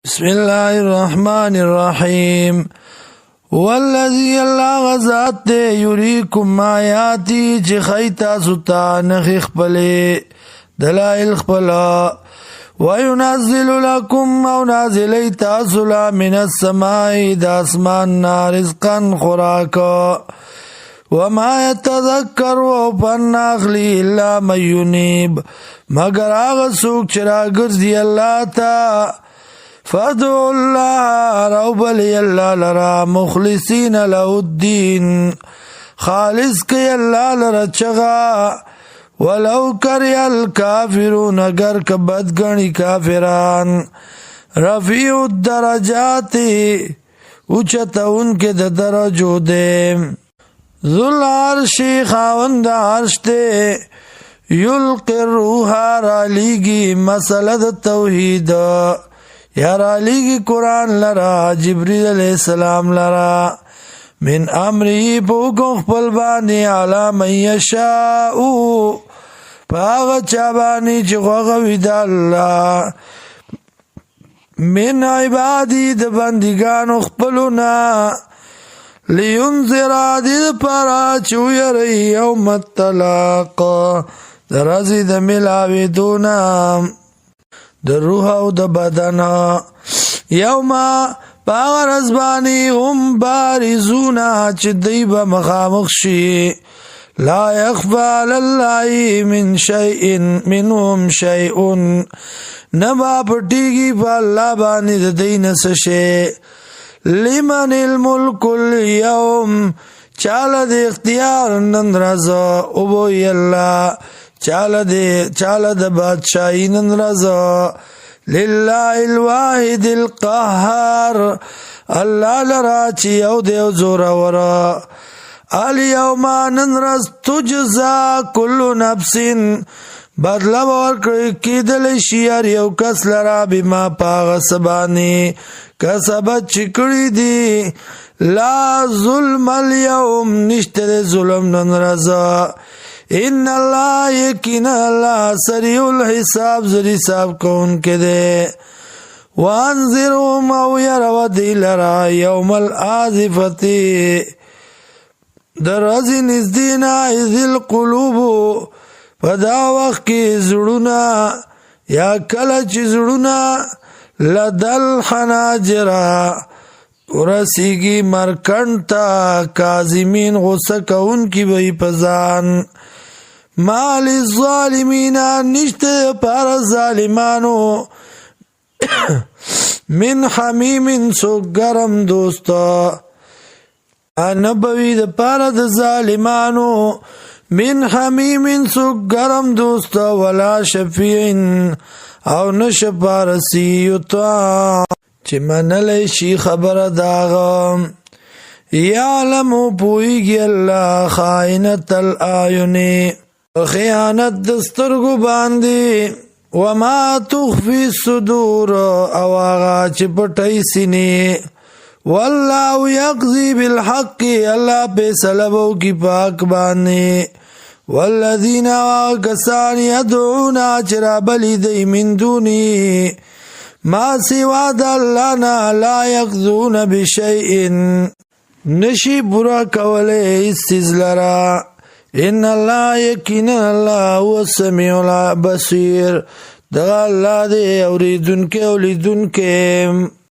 بسم الله الرحمن الرحيم والذي الله غزات يريكم آياتي چه خيتا ستا نخ خپل دلائل خپل وينزل لكم او نازل تاسلا من السماء دا اسمان رزقا خوراكا وما يتذكر وفناخلي إلا من ينيب مگر آغا سوک چرا گرزی اللہ تا فادعوا الله رب الله لرا مخلصين له الدين خالص كي الله لرا چغا ولو كره الكافرون اگر کبد گنی کافران رفیع الدرجات اوچتا ان کے درجو دے ذل عرش خاوند عرش دے یلقی الروح رالیگی مسئلہ توحید یا رالیگی قرآن لرا جبریل علیہ السلام لرا من امری پوکن خپل بانی علا من یشاؤ پاغ چابانی چی خوغوی دا اللہ من عبادی دا بندگان خپلونا لینذر دید پارا چویری یوم الطلاق درازی دا ملاوی دونا در روح او د بدن یوما باغ رزبانی هم بارزونا چه دیبا مخامخ شی لا یخفى علی اللہ من شیئن منهم شیئن نبا پٹیگی پا اللہ بانی د دین سشے لمن الملک اليوم چال د اختیار نندرزا ابوی اللہ چال د بادشاہی نن رضا للہ الواحد القہار اللہ لرا چی او دیو زورا ورا الیوم نن رز تجزا کل نفس بدلا ورکڑی کی دل شیار یو کس لرا بما پاغ سبانی کسبت چکڑی دی لا ظلم اليوم نشتر ظلم نن رضا ان اللہ یقین اللہ سریع الحساب زری حساب کون کے دے وانذرهم او یرو دی لرا یوم الآزفتی در ازی نزدینا اذ القلوب پدا وقت کی زڑونا یا کلچ زڑونا لدل حناجرہ ورسیگی مرکنتا کازمین غصہ کون کی بھئی پزان مال الظالمین نشت پار ظالمانو من حمیم سو گرم دوستا نبوی د پار د ظالمانو من حمیم سو گرم دوستا ولا شفیعن او نشپارسی یطا چی منلی شی خبر داغم یعلمو پوئیگی اللہ خائنت الآیونی خیانت دسترگو باندی وما تخفی الصدور او آغا چی پٹی سینی واللہ یقضی بالحق اللہ پہ سلبو کی پاک باندی والذین آگسان یدعونا چرا بلی دی من دونی ما سوا دا اللہ نا لا یقضون بشیئن نشی برا کولے استزلرا ان اللہ یقین اللہ هو السمیع البصیر دغا اللہ دے اوریدن کے اولیدن کے